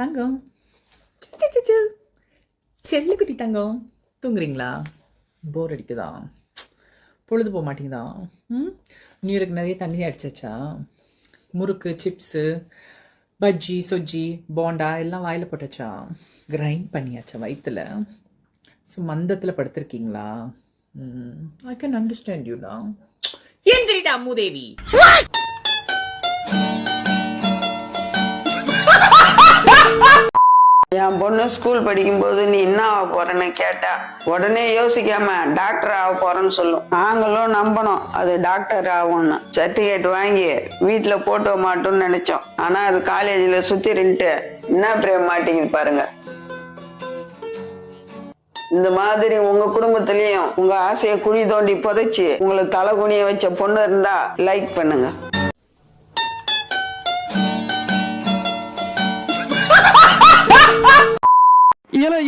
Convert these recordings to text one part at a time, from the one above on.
தங்கம், சிச்சு செல்லுக்குட்டி தங்கம், தூங்குறீங்களா? போர் அடிக்குதா? பொழுது போக மாட்டேங்குதா? நியூ இயருக்கு நிறைய தண்ணி அடிச்சாச்சா? முறுக்கு, சிப்ஸு, பஜ்ஜி, சொஜ்ஜி, போண்டா எல்லாம் வாயில் போட்டாச்சா? கிரைண்ட் பண்ணியாச்சா வயிற்றுல? ஸோ மந்தத்தில் படுத்திருக்கீங்களா? ஐ கேன் அண்டர்ஸ்டாண்ட் யூடா. எந்திரிடா மூதேவி. என் பொண்ணு ஸ்கூல் படிக்கும்போது நீ என்ன ஆக போறன்னு கேட்டா உடனே யோசிக்காம டாக்டர் ஆக போறேன்னு சொல்லும். நாங்களும் நம்பணும் அது டாக்டர் ஆகும்னு. சர்டிபிகேட் வாங்கி வீட்டுல போட்டு மாட்டோம்னு நினைச்சோம். ஆனா அது காலேஜ்ல சுத்திருந்துட்டு என்ன பிரேம் மாட்டேங்குது பாருங்க. இந்த மாதிரி உங்க குடும்பத்திலயும் உங்க ஆசையை குழி தோண்டி புதைச்சு உங்களை தலை குனிய வச்ச பொண்ணு இருந்தா லைக் பண்ணுங்க.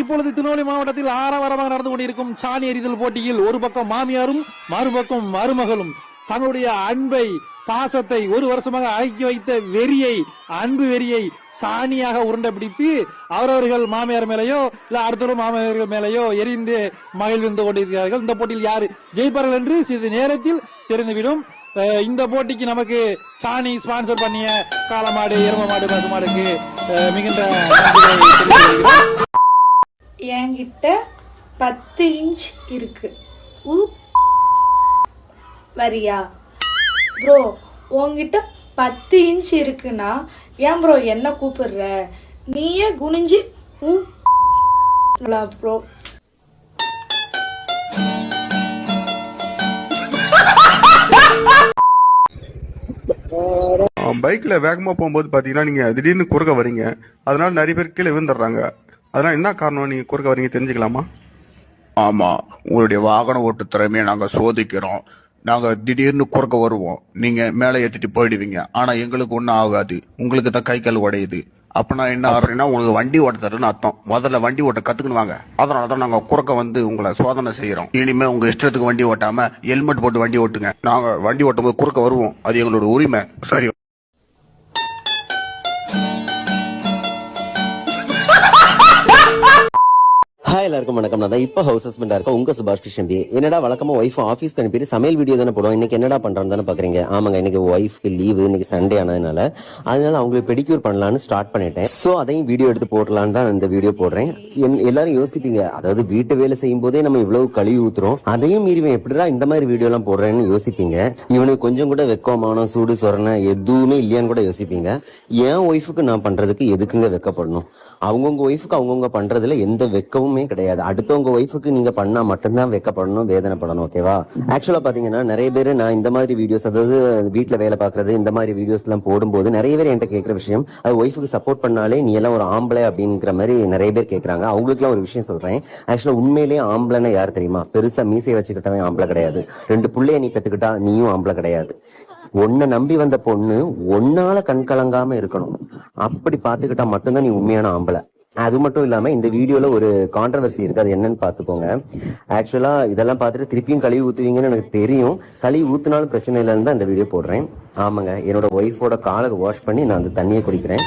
இப்பொழுது திருநெல்வேலி மாவட்டத்தில் ஆரவாரமாக நடந்து கொண்டிருக்கும் சாணி எறிதல் போட்டியில் ஒரு பக்கம் மாமியாரும் மறுபக்கம் மருமகளும் தங்களுடைய அன்பை, பாசத்தை, ஒரு வருஷமாக அடக்கி வைத்த வெறியை, அன்பு வெறியை சாணியாக உருண்டை பிடித்து அவரவர்கள் மாமியார் மேலேயோ இல்ல அடுத்த மாமியார்கள் மேலேயோ எரிந்து மகிழ்ந்து கொண்டிருக்கிறார்கள். இந்த போட்டியில் யாரு ஜெயிப்பார்கள் என்று சிறிது நேரத்தில் தெரிந்துவிடும். இந்த போட்டிக்கு நமக்கு சாணி ஸ்பான்சர் பண்ணிய காளமாடு, எரும மாடு, பசுமாடுக்கு மிகுந்த என்கிட்ட 10 இன்ச் இருக்கு. வரியா ப்ரோ? உன்கிட்ட 10 இன்ச் இருக்குன்னா ஏன் ப்ரோ என்ன கூப்பிடுற? நீயே குனிஞ்சு ப்ரோ. பைக்ல வேகமா போகும்போது பாத்தீங்கன்னா நீங்க திடீர்னு குறுக்க வரீங்க. அதனால நிறைய பேர் கீழே விழுந்துடுறாங்க. அதனால என்ன காரணம் நீங்க குறுக்க வரீங்க தெரிஞ்சுக்கலாமா? ஆமா, உங்களுடைய வாகன ஓட்டு திறமையை நாங்க சோதிக்கிறோம். நாங்க திடீர்னு குறுக்க வருவோம், நீங்க மேலே ஏத்திட்டு போயிடுவீங்க. ஆனா எங்களுக்கு ஒன்னும் ஆகாது, உங்களுக்கு தான் கை கால் உடையுது. அப்பனா என்ன ஆகுறீங்கன்னா உங்களுக்கு வண்டி ஓட்ட தருன்னு அர்த்தம். முதல்ல வண்டி ஓட்ட கத்துக்கணும் வாங்க. அதனாலதான் நாங்க குறுக்க வந்து உங்களை சோதனை செய்யறோம். இனிமே உங்க இஷ்டத்துக்கு வண்டி ஓட்டாம ஹெல்மெட் போட்டு வண்டி ஓட்டுங்க. நாங்க வண்டி ஓட்டும் போது குறுக்க வருவோம், அது எங்களோட உரிமை. சரி. ஹாய், எல்லாருக்கும் வணக்கம். நான் தான் இப்போ ஹவுஸ் ஹஸ்பண்டா இருக்கேன், உங்க சுபாஷ் கிருஷ்ணன். என்னடா வழக்கமா ஒய்ஃப் ஆஃபீஸ்க்கு அனுப்பிட்டு சமையல் வீடியோ தானே போடுவோம், இன்னைக்கு என்னடா பண்றான்னு தானே பாக்குறீங்க. ஆமாங்க, இன்னைக்கு ஒய்ஃப்க்கு லீவு, இன்னைக்கு சண்டே ஆனதுனால அவங்களுக்கு பெடிக்யூர் பண்ணலான்னு ஸ்டார்ட் பண்ணிட்டேன். சோ அதையும் வீடியோ எடுத்து போடலான்னு தான் இந்த வீடியோ போடுறேன். எல்லாரும் யோசிப்பீங்க, அதாவது வீட்டு வேலை செய்யும் போதே நம்ம இவ்வளவு கழுவி ஊத்துறோம், அதையும் மீறி எப்படிடா இந்த மாதிரி வீடியோ எல்லாம் போடுறேன்னு யோசிப்பீங்க. இவனுக்கு கொஞ்சம் கூட வெக்கமான சூடு சொரணை எதுவுமே இல்லையான்னு கூட யோசிப்பீங்க. என் ஒய்ஃபுக்கு நான் பண்றதுக்கு எதுக்குங்க வெக்கப்படணும்? அவங்கவுங்க ஒய்ஃபுக்கு அவங்கவுங்க பண்றதுல எந்த வெக்கவுமே கிடையாது. அடுத்தவங்க ஒய்ஃபுக்கு நீங்க பண்ணா மட்டும்தான் வெக்கப்படணும், வேதனைப்படணும். ஓகேவா? ஆக்சுவலா பாத்தீங்கன்னா நிறைய பேர் நான் இந்த மாதிரி வீடியோஸ், அதாவது வீட்டுல வேலை பாக்குறது, இந்த மாதிரி வீடியோஸ் எல்லாம் போடும்போது நிறைய பேர் என்கிட்ட கேட்கிற விஷயம், அது ஒய்ஃபுக்கு சப்போர்ட் பண்ணாலே நீ எல்லாம் ஒரு ஆம்பளை அப்படிங்கிற மாதிரி நிறைய பேர் கேட்கறாங்க. அவங்களுக்கு எல்லாம் ஒரு விஷயம் சொல்றேன். ஆக்சுவலா உண்மையிலேயே ஆம்பளைன்னா யார் தெரியுமா? பெருசா மீசையை வச்சுக்கிட்டவன் ஆம்பளை கிடையாது. 2 புள்ளைய நீ பெத்துக்கிட்டா நீயும் ஆம்பளை கிடையாது. உன்னை நம்பி வந்த பொண்ணு உன்னால கண் கலங்காம இருக்கணும், அப்படி பாத்துக்கிட்டா மட்டும்தான் நீ உண்மையான ஆம்பளை. அது மட்டும் இல்லாம இந்த வீடியோல ஒரு கான்ட்ரவர்சி இருக்கு, அது என்னன்னு பாத்துக்கோங்க. ஆக்சுவலா இதெல்லாம் பார்த்துட்டு திருப்பியும் கழுவி ஊத்துவீங்கன்னு எனக்கு தெரியும். கழுவி ஊத்துனாலும் பிரச்சனை இல்லைன்னு தான் இந்த வீடியோ போடுறேன். ஆமாங்க, என்னோட ஒய்ஃபோட காலை வாஷ் பண்ணி நான் அந்த தண்ணியை குடிக்கிறேன்.